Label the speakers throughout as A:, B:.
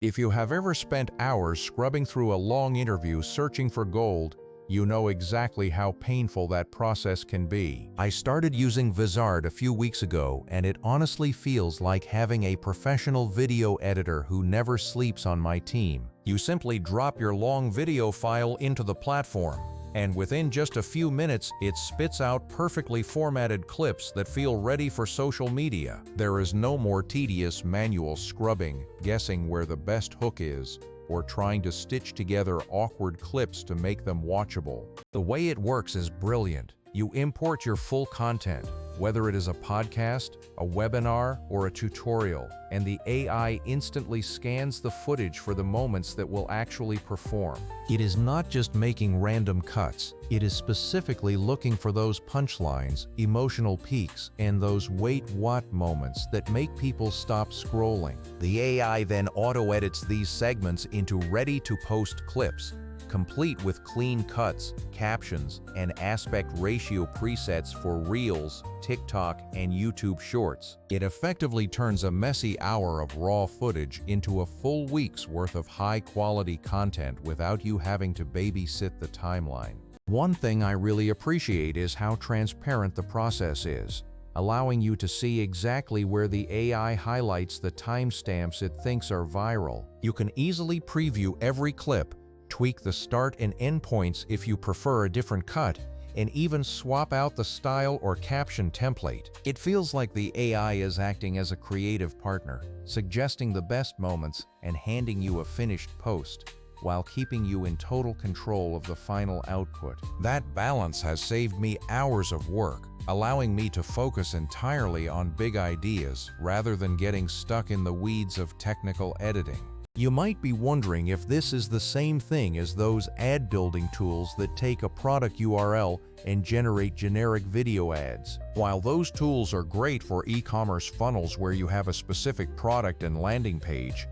A: If you have ever spent hours scrubbing through a long interview searching for gold, you know exactly how painful that process can be. I started using Vizard a few weeks ago, and it honestly feels like having a professional video editor who never sleeps on my team. You simply drop your long video file into the platform, and within just a few minutes, it spits out perfectly formatted clips that feel ready for social media. There is no more tedious manual scrubbing, guessing where the best hook is, or trying to stitch together awkward clips to make them watchable. The way it works is brilliant. You import your full content, whether it is a podcast, a webinar, or a tutorial, and the AI instantly scans the footage for the moments that will actually perform. It is not just making random cuts, it is specifically looking for those punchlines, emotional peaks, and those wait what moments that make people stop scrolling. The AI then auto-edits these segments into ready-to-post clips, complete with clean cuts, captions, and aspect ratio presets for Reels, TikTok, and YouTube Shorts. It effectively turns a messy hour of raw footage into a full week's worth of high-quality content without you having to babysit the timeline. One thing I really appreciate is how transparent the process is, allowing you to see exactly where the AI highlights the timestamps it thinks are viral. You can easily preview every clip, tweak the start and end points if you prefer a different cut, and even swap out the style or caption template. It feels like the AI is acting as a creative partner, suggesting the best moments and handing you a finished post, while keeping you in total control of the final output. That balance has saved me hours of work, allowing me to focus entirely on big ideas rather than getting stuck in the weeds of technical editing. You might be wondering if this is the same thing as those ad building tools that take a product URL and generate generic video ads. While those tools are great for e-commerce funnels where you have a specific product and landing page,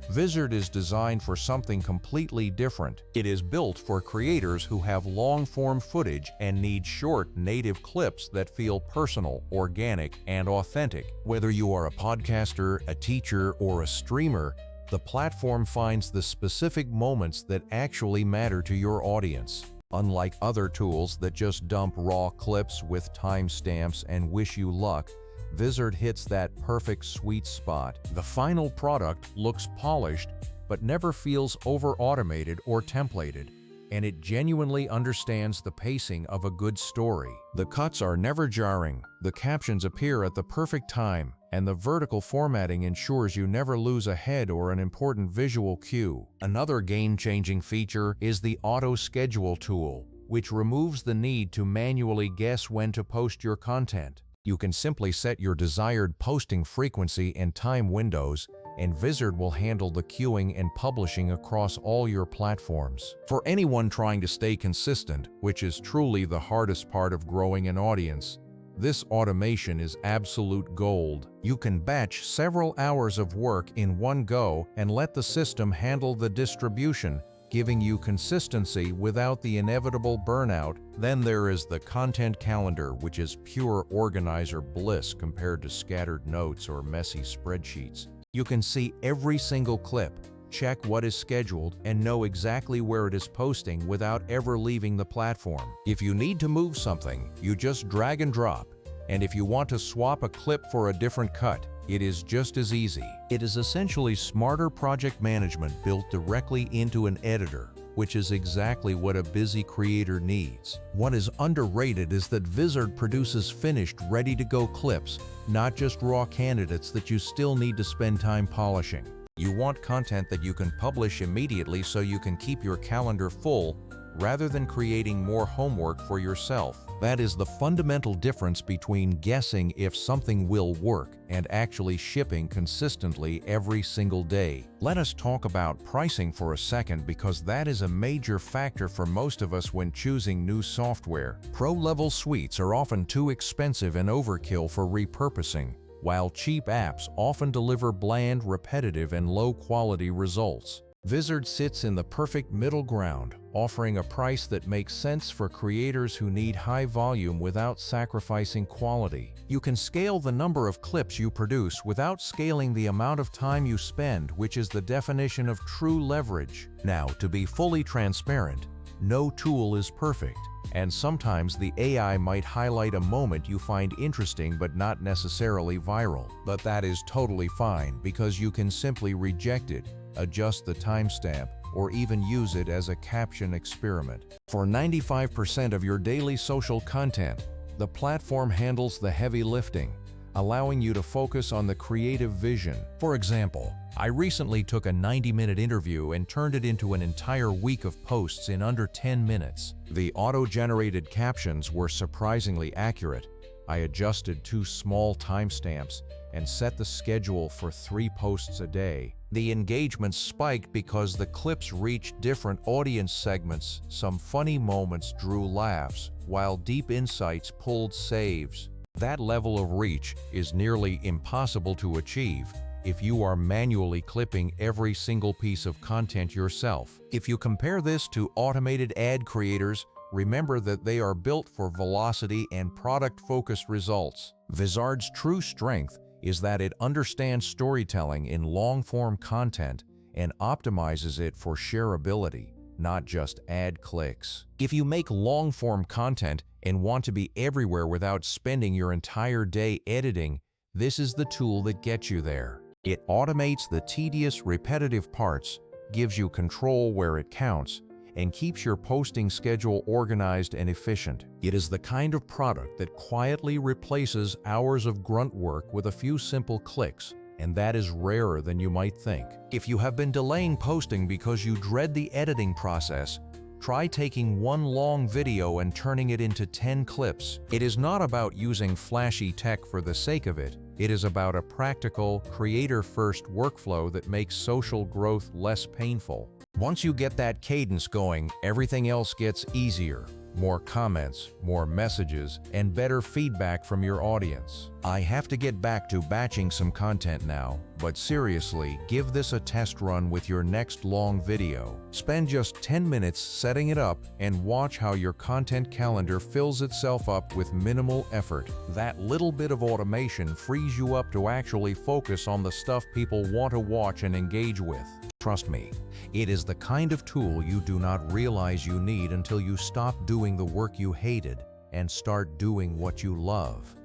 A: Vizard is designed for something completely different. It is built for creators who have long-form footage and need short, native clips that feel personal, organic, and authentic. Whether you are a podcaster, a teacher, or a streamer, the platform finds the specific moments that actually matter to your audience. Unlike other tools that just dump raw clips with timestamps and wish you luck, Vizard hits that perfect sweet spot. The final product looks polished, but never feels over-automated or templated, and it genuinely understands the pacing of a good story. The cuts are never jarring, the captions appear at the perfect time, and the vertical formatting ensures you never lose a head or an important visual cue. Another game-changing feature is the auto-schedule tool, which removes the need to manually guess when to post your content. You can simply set your desired posting frequency and time windows, and Vizard will handle the queuing and publishing across all your platforms. For anyone trying to stay consistent, which is truly the hardest part of growing an audience, this automation is absolute gold. You can batch several hours of work in one go and let the system handle the distribution, giving you consistency without the inevitable burnout. Then there is the content calendar, which is pure organizer bliss compared to scattered notes or messy spreadsheets. You can see every single clip, check what is scheduled, and know exactly where it is posting without ever leaving the platform. If you need to move something, you just drag and drop. And if you want to swap a clip for a different cut, it is just as easy. It is essentially smarter project management built directly into an editor, which is exactly what a busy creator needs. What is underrated is that Vizard produces finished, ready-to-go clips, not just raw candidates that you still need to spend time polishing. You want content that you can publish immediately so you can keep your calendar full, rather than creating more homework for yourself. That is the fundamental difference between guessing if something will work and actually shipping consistently every single day. Let us talk about pricing for a second, because that is a major factor for most of us when choosing new software. Pro-level suites are often too expensive and overkill for repurposing, while cheap apps often deliver bland, repetitive, and low-quality results. Vizard sits in the perfect middle ground, offering a price that makes sense for creators who need high volume without sacrificing quality. You can scale the number of clips you produce without scaling the amount of time you spend, which is the definition of true leverage. Now, to be fully transparent, no tool is perfect, and sometimes the AI might highlight a moment you find interesting but not necessarily viral. But that is totally fine because you can simply reject it, adjust the timestamp, or even use it as a caption experiment. For 95% of your daily social content, the platform handles the heavy lifting, allowing you to focus on the creative vision. For example, I recently took a 90-minute interview and turned it into an entire week of posts in under 10 minutes. The auto-generated captions were surprisingly accurate. I adjusted 2 small timestamps and set the schedule for 3 posts a day. The engagement spiked because the clips reached different audience segments. Some funny moments drew laughs, while deep insights pulled saves. That level of reach is nearly impossible to achieve if you are manually clipping every single piece of content yourself. If you compare this to automated ad creators, remember that they are built for velocity and product-focused results. Vizard's true strength is that it understands storytelling in long-form content and optimizes it for shareability, not just ad clicks. If you make long-form content and want to be everywhere without spending your entire day editing, this is the tool that gets you there. It automates the tedious, repetitive parts, gives you control where it counts, and keeps your posting schedule organized and efficient. It is the kind of product that quietly replaces hours of grunt work with a few simple clicks, and that is rarer than you might think. If you have been delaying posting because you dread the editing process, try taking one long video and turning it into 10 clips. It is not about using flashy tech for the sake of it. It is about a practical, creator-first workflow that makes social growth less painful. Once you get that cadence going, everything else gets easier. More comments, more messages, and better feedback from your audience. I have to get back to batching some content now, but seriously, give this a test run with your next long video. Spend just 10 minutes setting it up and watch how your content calendar fills itself up with minimal effort. That little bit of automation frees you up to actually focus on the stuff people want to watch and engage with. Trust me, it is the kind of tool you do not realize you need until you stop doing the work you hated and start doing what you love.